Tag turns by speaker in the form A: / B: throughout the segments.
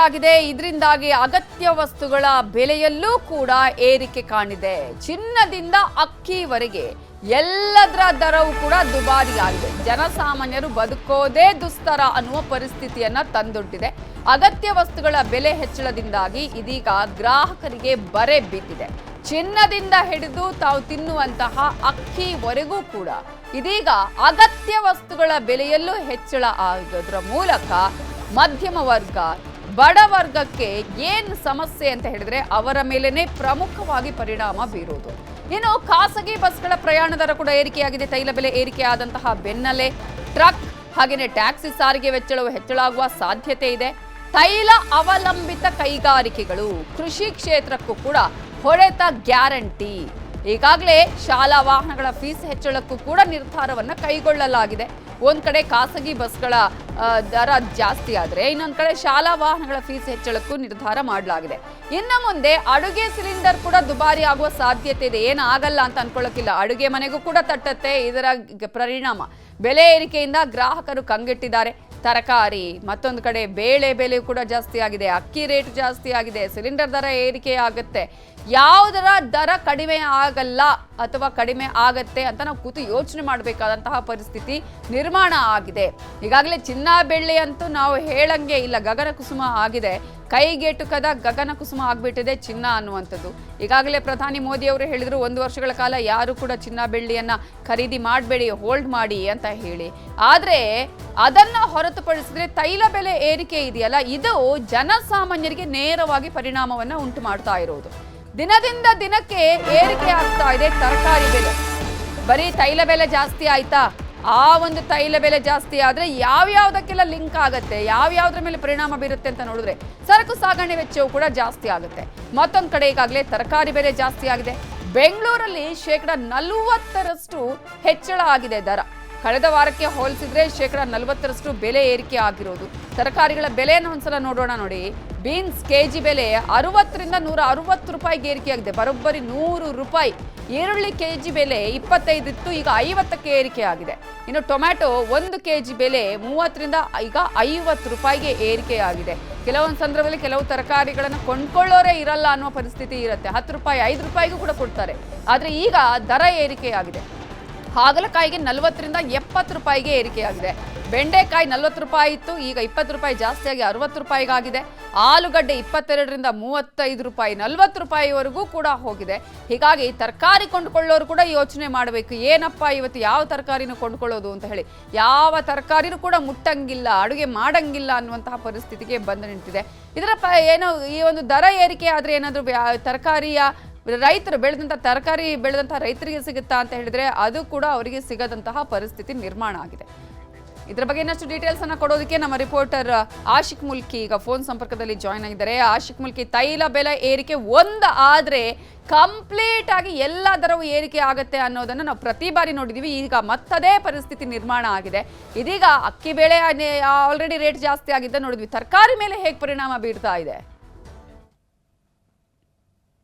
A: ಏರಿಕೆಯಾಗಿದೆ. ಇದರಿಂದಾಗಿ ಅಗತ್ಯ ವಸ್ತುಗಳ ಬೆಲೆಯಲ್ಲೂ ಕೂಡ ಏರಿಕೆ ಕಾಣಿದೆ. ಚಿನ್ನದಿಂದ ಅಕ್ಕಿವರೆಗೆ ಎಲ್ಲದರ ದರವೂ ಕೂಡ ದುಬಾರಿಯಾಗಿದೆ. ಜನಸಾಮಾನ್ಯರು ಬದುಕೋದೇ ದುಸ್ತರ ಅನ್ನುವ ಪರಿಸ್ಥಿತಿಯನ್ನ ತಂದೊಡ್ಡಿದೆ. ಅಗತ್ಯ ವಸ್ತುಗಳ ಬೆಲೆ ಹೆಚ್ಚಳದಿಂದಾಗಿ ಇದೀಗ ಗ್ರಾಹಕರಿಗೆ ಬರೆ ಬಿದ್ದಿದೆ. ಚಿನ್ನದಿಂದ ಹಿಡಿದು ತಾವು ತಿನ್ನುವಂತಹ ಅಕ್ಕಿವರೆಗೂ ಕೂಡ ಇದೀಗ ಅಗತ್ಯ ವಸ್ತುಗಳ ಬೆಲೆಯಲ್ಲೂ ಹೆಚ್ಚಳ ಆಗೋದ್ರ ಮೂಲಕ ಮಧ್ಯಮ ವರ್ಗ, ಬಡ ವರ್ಗಕ್ಕೆ ಏನು ಸಮಸ್ಯೆ ಅಂತ ಹೇಳಿದ್ರೆ ಅವರ ಮೇಲೇನೆ ಪ್ರಮುಖವಾಗಿ ಪರಿಣಾಮ ಬೀರುವುದು. ಇನ್ನು ಖಾಸಗಿ ಬಸ್ಗಳ ಪ್ರಯಾಣ ದರ ಕೂಡ ಏರಿಕೆಯಾಗಿದೆ. ತೈಲ ಬೆಲೆ ಏರಿಕೆ ಆದಂತಹ ಬೆನ್ನಲ್ಲೇ ಟ್ರಕ್ ಹಾಗೆಯೇ ಟ್ಯಾಕ್ಸಿ ಸಾರಿಗೆ ವೆಚ್ಚವು ಹೆಚ್ಚಳಾಗುವ ಸಾಧ್ಯತೆ ಇದೆ. ತೈಲ ಅವಲಂಬಿತ ಕೈಗಾರಿಕೆಗಳು, ಕೃಷಿ ಕ್ಷೇತ್ರಕ್ಕೂ ಕೂಡ ಹೊಡೆತ ಗ್ಯಾರಂಟಿ. ಈಗಾಗಲೇ ಶಾಲಾ ವಾಹನಗಳ ಫೀಸ್ ಹೆಚ್ಚಳಕ್ಕೂ ಕೂಡ ನಿರ್ಧಾರವನ್ನ ಕೈಗೊಳ್ಳಲಾಗಿದೆ. ಒಂದ್ ಕಡೆ ಖಾಸಗಿ ಬಸ್ಗಳ ದರ ಜಾಸ್ತಿ ಆದ್ರೆ ಇನ್ನೊಂದ್ ಕಡೆ ಶಾಲಾ ವಾಹನಗಳ ಫೀಸ್ ಹೆಚ್ಚಳಕ್ಕೂ ನಿರ್ಧಾರ ಮಾಡಲಾಗಿದೆ. ಇನ್ನು ಮುಂದೆ ಅಡುಗೆ ಸಿಲಿಂಡರ್ ಕೂಡ ದುಬಾರಿ ಆಗುವ ಸಾಧ್ಯತೆ ಇದೆ. ಏನಾಗಲ್ಲ ಅಂತ ಅನ್ಕೊಳ್ಳೋಕ್ಕಿಲ್ಲ, ಅಡುಗೆ ಮನೆಗೂ ಕೂಡ ತಟ್ಟತ್ತೆ ಇದರ ಪರಿಣಾಮ. ಬೆಲೆ ಏರಿಕೆಯಿಂದ ಗ್ರಾಹಕರು ಕಂಗೆಟ್ಟಿದ್ದಾರೆ. ತರಕಾರಿ, ಮತ್ತೊಂದು ಕಡೆ ಬೇಳೆ ಬೆಲೆ ಕೂಡ ಜಾಸ್ತಿ ಆಗಿದೆ, ಅಕ್ಕಿ ರೇಟ್ ಜಾಸ್ತಿ ಆಗಿದೆ, ಸಿಲಿಂಡರ್ ದರ ಏರಿಕೆ ಆಗುತ್ತೆ. ಯಾವುದರ ದರ ಕಡಿಮೆ ಆಗಲ್ಲ ಅಥವಾ ಕಡಿಮೆ ಆಗತ್ತೆ ಅಂತ ನಾವು ಕೂತು ಯೋಚನೆ ಮಾಡಬೇಕಾದಂತಹ ಪರಿಸ್ಥಿತಿ ನಿರ್ಮಾಣ ಆಗಿದೆ. ಈಗಾಗಲೇ ಚಿನ್ನ ಬೆಳ್ಳಿ ಅಂತೂ ನಾವು ಹೇಳಂಗೆ ಇಲ್ಲ, ಗಗನ ಕುಸುಮ ಆಗಿದೆ. ಕೈಗೆಟುಕದ ಗಗನ ಕುಸುಮ ಆಗ್ಬಿಟ್ಟಿದೆ ಚಿನ್ನ ಅನ್ನುವಂಥದ್ದು. ಈಗಾಗಲೇ ಪ್ರಧಾನಿ ಮೋದಿ ಅವರು ಹೇಳಿದ್ರು 1 ವರ್ಷಗಳ ಕಾಲ ಯಾರು ಕೂಡ ಚಿನ್ನ ಬೆಳ್ಳಿಯನ್ನ ಖರೀದಿ ಮಾಡಬೇಡಿ, ಹೋಲ್ಡ್ ಮಾಡಿ ಅಂತ ಹೇಳಿ. ಆದ್ರೆ ಅದನ್ನ ಹೊರತುಪಡಿಸಿದ್ರೆ ತೈಲ ಬೆಲೆ ಏರಿಕೆ ಇದೆಯಲ್ಲ, ಇದು ಜನಸಾಮಾನ್ಯರಿಗೆ ನೇರವಾಗಿ ಪರಿಣಾಮವನ್ನ ಉಂಟು ಮಾಡ್ತಾ ಇರೋದು. ದಿನದಿಂದ ದಿನಕ್ಕೆ ಏರಿಕೆ ಆಗ್ತಾ ಇದೆ ತರಕಾರಿ ಬೆಲೆ. ಬರೀ ತೈಲ ಬೆಲೆ ಜಾಸ್ತಿ ಆಯ್ತಾ? ಆ ಒಂದು ತೈಲ ಬೆಲೆ ಜಾಸ್ತಿ ಆದ್ರೆ ಯಾವ್ಯಾವ್ದಕ್ಕೆಲ್ಲ ಲಿಂಕ್ ಆಗತ್ತೆ, ಯಾವ್ಯಾವ್ದ್ರ ಮೇಲೆ ಪರಿಣಾಮ ಬೀರುತ್ತೆ ಅಂತ ನೋಡಿದ್ರೆ ಸರಕು ಸಾಗಣೆ ವೆಚ್ಚವು ಕೂಡ ಜಾಸ್ತಿ ಆಗುತ್ತೆ. ಮತ್ತೊಂದು ಕಡೆ ಈಗಾಗಲೇ ತರಕಾರಿ ಬೆಲೆ ಜಾಸ್ತಿ ಆಗಿದೆ. ಬೆಂಗಳೂರಲ್ಲಿ 40% ಹೆಚ್ಚಳ ಆಗಿದೆ ದರ. ಕಳೆದ ವಾರಕ್ಕೆ ಹೋಲಿಸಿದ್ರೆ 40% ಬೆಲೆ ಏರಿಕೆ ಆಗಿರೋದು. ತರಕಾರಿಗಳ ಬೆಲೆಯನ್ನು ಒಂದ್ಸಲ ನೋಡೋಣ ನೋಡಿ. ಬೀನ್ಸ್ ಕೆಜಿ ಬೆಲೆ 60ರಿಂದ 160 ರೂಪಾಯಿಗೆ ಏರಿಕೆಯಾಗಿದೆ, ಬರೋಬ್ಬರಿ 100 ರೂಪಾಯಿ. ಈರುಳ್ಳಿ ಕೆಜಿ ಬೆಲೆ 25 ಇತ್ತು, ಈಗ 50ಕ್ಕೆ ಏರಿಕೆ ಆಗಿದೆ. ಇನ್ನು ಟೊಮ್ಯಾಟೊ 1 ಕೆಜಿ ಬೆಲೆ 30ರಿಂದ ಈಗ 50 ರೂಪಾಯಿಗೆ ಏರಿಕೆ ಆಗಿದೆ. ಕೆಲವೊಂದು ಸಂದರ್ಭದಲ್ಲಿ ಕೆಲವು ತರಕಾರಿಗಳನ್ನು ಕೊಂಡ್ಕೊಳ್ಳೋರೇ ಇರಲ್ಲ ಅನ್ನುವ ಪರಿಸ್ಥಿತಿ ಇರುತ್ತೆ. 10 ರೂಪಾಯಿ 5 ರೂಪಾಯಿಗೂ ಕೂಡ ಕೊಡ್ತಾರೆ. ಆದರೆ ಈಗ ದರ ಏರಿಕೆಯಾಗಿದೆ. ಹಾಗಲಕಾಯಿಗೆ 40ರಿಂದ 70 ರೂಪಾಯಿಗೆ ಏರಿಕೆಯಾಗಿದೆ. ಬೆಂಡೆಕಾಯಿ 40 ರೂಪಾಯಿ ಇತ್ತು, ಈಗ 20 ರೂಪಾಯಿ ಜಾಸ್ತಿಯಾಗಿ 60 ರೂಪಾಯಿಗಾಗಿದೆ. ಆಲೂಗಡ್ಡೆ 22ರಿಂದ 35 ರೂಪಾಯಿ, 40 ರೂಪಾಯಿವರೆಗೂ ಕೂಡ ಹೋಗಿದೆ. ಹೀಗಾಗಿ ತರಕಾರಿ ಕೊಂಡುಕೊಳ್ಳೋರು ಕೂಡ ಯೋಚನೆ ಮಾಡಬೇಕು, ಏನಪ್ಪ ಇವತ್ತು ಯಾವ ತರಕಾರಿನೂ ಕೊಂಡ್ಕೊಳ್ಳೋದು ಅಂತ ಹೇಳಿ. ಯಾವ ತರಕಾರಿನೂ ಕೂಡ ಮುಟ್ಟಂಗಿಲ್ಲ, ಅಡುಗೆ ಮಾಡಂಗಿಲ್ಲ ಅನ್ನುವಂತಹ ಪರಿಸ್ಥಿತಿಗೆ ಬಂದು ನಿಂತಿದೆ. ಇದರ ಏನೋ ಈ ಒಂದು ದರ ಏರಿಕೆ ಆದರೆ ಏನಾದರೂ ತರಕಾರಿಯ ರೈತರು ಬೆಳೆದಂಥ ತರಕಾರಿ ಬೆಳೆದಂತಹ ರೈತರಿಗೆ ಸಿಗುತ್ತಾ ಅಂತ ಹೇಳಿದ್ರೆ ಅದು ಕೂಡ ಅವರಿಗೆ ಸಿಗದಂತಹ ಪರಿಸ್ಥಿತಿ ನಿರ್ಮಾಣ ಆಗಿದೆ. ಇದರ ಬಗ್ಗೆ ಇನ್ನಷ್ಟು ಡೀಟೇಲ್ಸ್ ಅನ್ನ ಕೊಡೋದಕ್ಕೆ ನಮ್ಮ ರಿಪೋರ್ಟರ್ ಆಶಿಕ್ ಮುಲ್ಕಿ ಈಗ ಫೋನ್ ಸಂಪರ್ಕದಲ್ಲಿ ಜಾಯ್ನ್ ಆಗಿದ್ದಾರೆ. ಆಶಿಕ್ ಮುಲ್ಕಿ, ತೈಲ ಬೆಲೆ ಏರಿಕೆ ಆದ್ರೆ ಕಂಪ್ಲೀಟ್ ಆಗಿ ಎಲ್ಲ ದರವು ಏರಿಕೆ ಆಗುತ್ತೆ ಅನ್ನೋದನ್ನ ನಾವು ಪ್ರತಿ ಬಾರಿ ನೋಡಿದೀವಿ. ಈಗ ಮತ್ತದೇ ಪರಿಸ್ಥಿತಿ ನಿರ್ಮಾಣ ಆಗಿದೆ. ಇದೀಗ ಅಕ್ಕಿ ಬೆಳೆ ಆಲ್ರೆಡಿ ರೇಟ್ ಜಾಸ್ತಿ ಆಗಿದ್ದ ನೋಡಿದ್ವಿ. ತರಕಾರಿ ಮೇಲೆ ಹೇಗೆ ಪರಿಣಾಮ ಬೀರ್ತಾ ಇದೆ?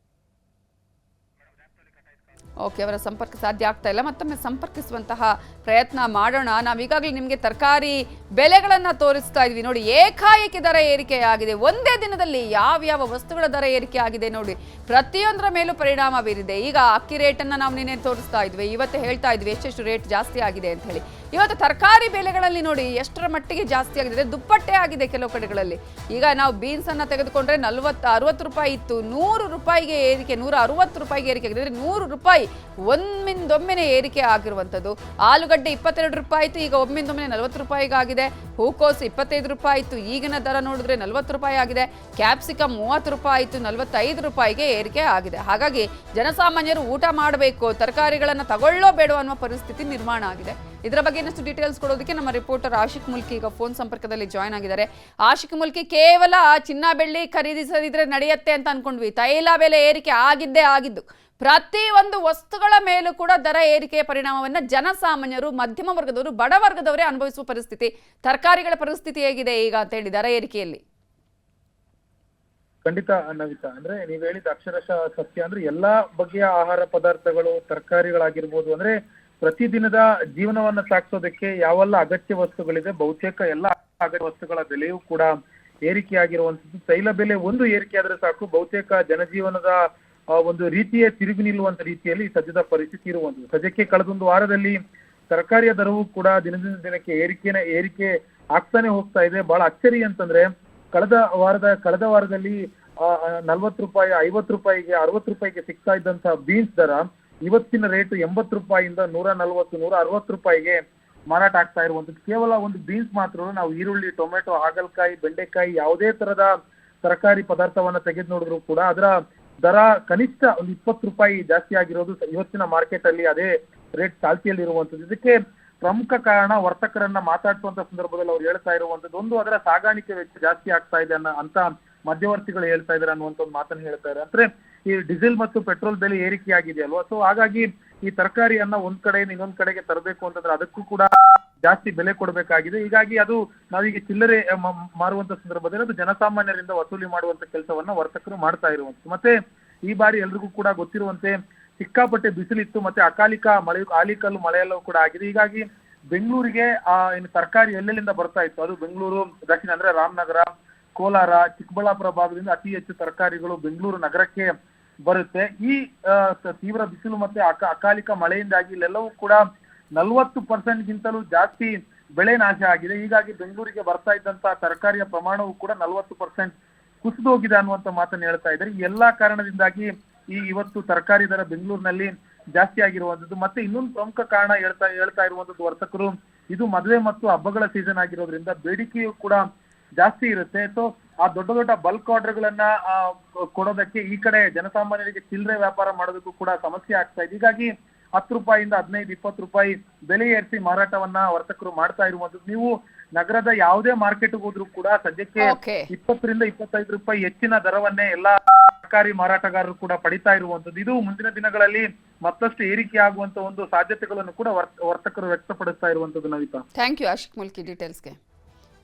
A: ಓಕೆ, ಅವರ ಸಂಪರ್ಕ ಸಾಧ್ಯ ಆಗ್ತಾ ಇಲ್ಲ. ಮತ್ತೊಮ್ಮೆ ಸಂಪರ್ಕಿಸುವಂತಹ ಪ್ರಯತ್ನ ಮಾಡೋಣ. ನಾವೀಗಾಗಲೇ ನಿಮಗೆ ತರಕಾರಿ ಬೆಲೆಗಳನ್ನು ತೋರಿಸ್ತಾ ಇದ್ವಿ ನೋಡಿ. ಏಕಾಏಕಿ ದರ ಏರಿಕೆ ಆಗಿದೆ. ಒಂದೇ ದಿನದಲ್ಲಿ ಯಾವ ವಸ್ತುಗಳ ದರ ಏರಿಕೆ ಆಗಿದೆ ನೋಡಿ. ಪ್ರತಿಯೊಂದರ ಮೇಲೂ ಪರಿಣಾಮ ಬೀರಿದೆ. ಈಗ ಅಕ್ಕಿ ರೇಟನ್ನು ನಾವು ನಿನ್ನೆ ತೋರಿಸ್ತಾ ಇದ್ವಿ, ಇವತ್ತು ಹೇಳ್ತಾ ಇದ್ವಿ ಎಷ್ಟೆಷ್ಟು ರೇಟ್ ಜಾಸ್ತಿ ಆಗಿದೆ ಅಂತ ಹೇಳಿ. ಇವತ್ತು ತರಕಾರಿ ಬೆಲೆಗಳಲ್ಲಿ ನೋಡಿ ಎಷ್ಟರ ಮಟ್ಟಿಗೆ ಜಾಸ್ತಿ ಆಗಿದೆ, ದುಪ್ಪಟ್ಟೆ ಆಗಿದೆ ಕೆಲವು ಕಡೆಗಳಲ್ಲಿ. ಈಗ ನಾವು ಬೀನ್ಸ್ ಅನ್ನ ತೆಗೆದುಕೊಂಡ್ರೆ 40-60 ರೂಪಾಯಿ ಇತ್ತು, 100 ರೂಪಾಯಿಗೆ ಏರಿಕೆ, 160 ರೂಪಾಯಿಗೆ ಏರಿಕೆ ಆಗಿದೆ. 100 ರೂಪಾಯಿ ಒಮ್ಮಿಂದೊಮ್ಮೆನೆ ಏರಿಕೆ ಆಗಿರುವಂಥದ್ದು. ಆಲೂಗಡ್ಡೆ 22 ರೂಪಾಯಿ ಇತ್ತು, ಈಗ ಒಮ್ಮಿಂದೊಮ್ಮೆನೆ 40 ರೂಪಾಯಿಗಾಗಿದೆ. ಹೂಕೋಸು 25 ರೂಪಾಯಿ ಇತ್ತು, ಈಗಿನ ದರ ನೋಡಿದ್ರೆ 40 ರೂಪಾಯಿ ಆಗಿದೆ. ಕ್ಯಾಪ್ಸಿಕಮ್ 30 ರೂಪಾಯಿ ಇತ್ತು, 45 ರೂಪಾಯಿಗೆ ಏರಿಕೆ ಆಗಿದೆ. ಹಾಗಾಗಿ ಜನಸಾಮಾನ್ಯರು ಊಟ ಮಾಡಬೇಕು, ತರಕಾರಿಗಳನ್ನು ತಗೊಳ್ಳೋ ಬೇಡ ಅನ್ನುವ ಪರಿಸ್ಥಿತಿ ನಿರ್ಮಾಣ ಆಗಿದೆ. ಇದರ ಬಗ್ಗೆ ಇನ್ನಷ್ಟು ಡೀಟೇಲ್ಸ್ ಕೊಡೋದಕ್ಕೆ ನಮ್ಮ ರಿಪೋರ್ಟರ್ ಆಶಿಕ್ ಮುಲ್ಕಿ ಈಗ ಫೋನ್ ಸಂಪರ್ಕದಲ್ಲಿ ಜಾಯ್ನ್ ಆಗಿದ್ದಾರೆ. ಆಶಿಕ್ ಮುಲ್ಕಿ, ಕೇವಲ ಚಿನ್ನ ಬೆಳ್ಳಿ ಖರೀದಿಸದಿದ್ರೆ ನಡೆಯುತ್ತೆ ಅಂತ ಅನ್ಕೊಂಡ್ವಿ. ತೈಲ ಬೆಲೆ ಏರಿಕೆ ಆಗಿದ್ದು ಪ್ರತಿ ಒಂದು ವಸ್ತುಗಳ ಮೇಲೂ ಕೂಡ ದರ ಏರಿಕೆಯ ಪರಿಣಾಮವನ್ನ ಜನಸಾಮಾನ್ಯರು, ಮಧ್ಯಮ ವರ್ಗದವರು, ಬಡ ವರ್ಗದವರೇ ಅನುಭವಿಸುವ ಪರಿಸ್ಥಿತಿ. ತರಕಾರಿಗಳ ಪರಿಸ್ಥಿತಿ ಹೇಗಿದೆ ಈಗ ಅಂತ ಹೇಳಿ ದರ ಏರಿಕೆಯಲ್ಲಿ?
B: ಖಂಡಿತ ನವಿತಾ, ಅಂದ್ರೆ ನೀವ್ ಹೇಳಿದ ಅಕ್ಷರಶಃ ಸತ್ಯ. ಅಂದ್ರೆ ಎಲ್ಲಾ ಬಗೆಯ ಆಹಾರ ಪದಾರ್ಥಗಳು, ತರಕಾರಿಗಳಾಗಿರ್ಬೋದು, ಅಂದ್ರೆ ಪ್ರತಿದಿನದ ಜೀವನವನ್ನ ಸಾಗಿಸೋದಕ್ಕೆ ಯಾವೆಲ್ಲ ಅಗತ್ಯ ವಸ್ತುಗಳಿದೆ ಬಹುತೇಕ ಎಲ್ಲ ಅಗತ್ಯ ವಸ್ತುಗಳ ಬೆಲೆಯೂ ಕೂಡ ಏರಿಕೆ ಆಗಿರುವಂತದ್ದು. ತೈಲ ಬೆಲೆ ಒಂದು ಏರಿಕೆ ಆದ್ರೆ ಸಾಕು ಬಹುತೇಕ ಜನಜೀವನದ ಒಂದು ರೀತಿಯೇ ತಿರುಗಿ ನಿಲ್ಲುವಂತ ರೀತಿಯಲ್ಲಿ ಸದ್ಯದ ಪರಿಸ್ಥಿತಿ ಇರುವಂತದ್ದು. ಸದ್ಯಕ್ಕೆ ಕಳೆದೊಂದು ವಾರದಲ್ಲಿ ತರಕಾರಿಯ ದರವು ಕೂಡ ದಿನದಿಂದ ದಿನಕ್ಕೆ ಏರಿಕೆ ಆಗ್ತಾನೆ ಹೋಗ್ತಾ ಇದೆ. ಬಹಳ ಅಚ್ಚರಿ ಅಂತಂದ್ರೆ ಕಳೆದ ವಾರದಲ್ಲಿ 40 ರೂಪಾಯಿ 50 ರೂಪಾಯಿಗೆ 60 ರೂಪಾಯಿಗೆ ಸಿಗ್ತಾ ಇದ್ದಂತ ಬೀನ್ಸ್ ದರ ಇವತ್ತಿನ ರೇಟ್ 80 ರೂಪಾಯಿಯಿಂದ 140 160 ರೂಪಾಯಿಗೆ ಮಾರಾಟ ಆಗ್ತಾ ಇರುವಂತದ್ದು. ಕೇವಲ ಒಂದು ಬೀನ್ಸ್ ಮಾತ್ರ, ನಾವು ಈರುಳ್ಳಿ, ಟೊಮೆಟೊ, ಹಾಗಲಕಾಯಿ, ಬೆಂಡೆಕಾಯಿ ಯಾವುದೇ ತರದ ತರಕಾರಿ ಪದಾರ್ಥವನ್ನ ತೆಗೆದು ನೋಡಿದ್ರು ಕೂಡ ಅದರ ದರ ಕನಿಷ್ಠ ಒಂದು 20 ರೂಪಾಯಿ ಜಾಸ್ತಿ ಆಗಿರೋದು ಇವತ್ತಿನ ಮಾರ್ಕೆಟ್ ಅಲ್ಲಿ ಅದೇ ರೇಟ್ ಚಾಲ್ತಿಯಲ್ಲಿ ಇರುವಂತದ್ದು. ಇದಕ್ಕೆ ಪ್ರಮುಖ ಕಾರಣ ವರ್ತಕರನ್ನ ಮಾತಾಡುವಂತ ಸಂದರ್ಭದಲ್ಲಿ ಅವ್ರು ಹೇಳ್ತಾ ಇರುವಂತದ್ದು ಒಂದು, ಅದರ ಸಾಗಾಣಿಕೆ ವೆಚ್ಚ ಜಾಸ್ತಿ ಆಗ್ತಾ ಇದೆ ಅಂತ ಮಧ್ಯವರ್ತಿಗಳು ಹೇಳ್ತಾ ಇದಾರೆ ಅನ್ನುವಂತ ಒಂದು ಮಾತನ್ನು ಹೇಳ್ತಾ ಇದ್ದಾರೆ. ಅಂದ್ರೆ ಈ ಡೀಸೆಲ್ ಮತ್ತು ಪೆಟ್ರೋಲ್ ಬೆಲೆ ಏರಿಕೆ ಆಗಿದೆ ಅಲ್ವಾ, ಸೊ ಹಾಗಾಗಿ ಈ ತರಕಾರಿಯನ್ನ ಒಂದ್ ಕಡೆಯಿಂದ ಇನ್ನೊಂದ್ ಕಡೆಗೆ ತರಬೇಕು ಅಂತಂದ್ರೆ ಅದಕ್ಕೂ ಕೂಡ ಜಾಸ್ತಿ ಬೆಲೆ ಕೊಡಬೇಕಾಗಿದೆ. ಹೀಗಾಗಿ ಅದು ನಾವೀಗ ಚಿಲ್ಲರೆ ಮಾರುವಂತ ಸಂದರ್ಭದಲ್ಲಿ ಅದು ಜನಸಾಮಾನ್ಯರಿಂದ ವಸೂಲಿ ಮಾಡುವಂತ ಕೆಲಸವನ್ನ ವರ್ತಕರು ಮಾಡ್ತಾ ಇರುವಂತ. ಮತ್ತೆ ಈ ಬಾರಿ ಎಲ್ರಿಗೂ ಕೂಡ ಗೊತ್ತಿರುವಂತೆ ಸಿಕ್ಕಾಪಟ್ಟೆ ಬಿಸಿಲಿತ್ತು, ಮತ್ತೆ ಆಲಿಕಲ್ಲು ಮಳೆಯೆಲ್ಲವೂ ಕೂಡ ಆಗಿದೆ. ಹೀಗಾಗಿ ಬೆಂಗಳೂರಿಗೆ ಏನು ತರಕಾರಿ ಎಲ್ಲೆಲ್ಲಿಂದ ಬರ್ತಾ ಇತ್ತು, ಅದು ಬೆಂಗಳೂರು ದಕ್ಷಿಣ ಅಂದ್ರೆ ರಾಮನಗರ, ಕೋಲಾರ, ಚಿಕ್ಕಬಳ್ಳಾಪುರ ಭಾಗದಿಂದ ಅತಿ ಹೆಚ್ಚು ತರಕಾರಿಗಳು ಬೆಂಗಳೂರು ನಗರಕ್ಕೆ ಬರುತ್ತೆ. ಈ ತೀವ್ರ ಬಿಸಿಲು ಮತ್ತೆ ಅಕಾಲಿಕ ಮಳೆಯಿಂದಾಗಿ ಇಲ್ಲೆಲ್ಲವೂ ಕೂಡ 40% ಗಿಂತಲೂ ಜಾಸ್ತಿ ಬೆಳೆ ನಾಶ ಆಗಿದೆ. ಹೀಗಾಗಿ ಬೆಂಗಳೂರಿಗೆ ಬರ್ತಾ ಇದ್ದಂತ ತರಕಾರಿಯ ಪ್ರಮಾಣವು ಕೂಡ 40% ಕುಸಿದು ಹೋಗಿದೆ ಅನ್ನುವಂತ ಮಾತನ್ನು ಹೇಳ್ತಾ ಇದ್ದಾರೆ. ಈ ಎಲ್ಲಾ ಕಾರಣದಿಂದಾಗಿ ಇವತ್ತು ತರಕಾರಿ ದರ ಬೆಂಗಳೂರಿನಲ್ಲಿ ಜಾಸ್ತಿ ಆಗಿರುವಂತದ್ದು. ಮತ್ತೆ ಇನ್ನೊಂದು ಪ್ರಮುಖ ಕಾರಣ ಹೇಳ್ತಾ ಇರುವಂತದ್ದು ವರ್ತಕರು, ಇದು ಮದುವೆ ಮತ್ತು ಹಬ್ಬಗಳ ಸೀಸನ್ ಆಗಿರೋದ್ರಿಂದ ಬೇಡಿಕೆಯು ಕೂಡ ಜಾಸ್ತಿ ಇರುತ್ತೆ. ಸೊ ಆ ದೊಡ್ಡ ಬಲ್ಕ್ ಆರ್ಡರ್ಗಳನ್ನ ಕೊಡೋದಕ್ಕೆ ಈ ಕಡೆ ಜನಸಾಮಾನ್ಯರಿಗೆ ಚಿಲ್ಲರೆ ವ್ಯಾಪಾರ ಮಾಡೋದಕ್ಕೂ ಕೂಡ ಸಮಸ್ಯೆ ಆಗ್ತಾ ಇದೆ. ಹೀಗಾಗಿ 10 ರೂಪಾಯಿಂದ 15-20 ರೂಪಾಯಿ ಬೆಲೆ ಏರಿಸಿ ಮಾರಾಟವನ್ನ ವರ್ತಕರು ಮಾಡ್ತಾ ಇರುವಂತದ್ದು. ನೀವು ನಗರದ ಯಾವುದೇ ಮಾರ್ಕೆಟ್ಗೆ ಹೋದ್ರೂ ಕೂಡ ಸದ್ಯಕ್ಕೆ 20-25 ರೂಪಾಯಿ ಹೆಚ್ಚಿನ ದರವನ್ನೇ ಎಲ್ಲಾ ತರಕಾರಿ ಮಾರಾಟಗಾರರು ಕೂಡ ಪಡಿತಾ ಇರುವಂತದ್ದು. ಇದು ಮುಂದಿನ ದಿನಗಳಲ್ಲಿ ಮತ್ತಷ್ಟು ಏರಿಕೆ ಆಗುವಂತ ಒಂದು ಸಾಧ್ಯತೆಗಳನ್ನು ಕೂಡ ವರ್ತಕರು ವ್ಯಕ್ತಪಡಿಸ್ತಾ ಇರುವಂತದ್ದು. Navitha,
A: thank you Ashik Mulki ಡೀಟೇಲ್ಸ್ಗೆ.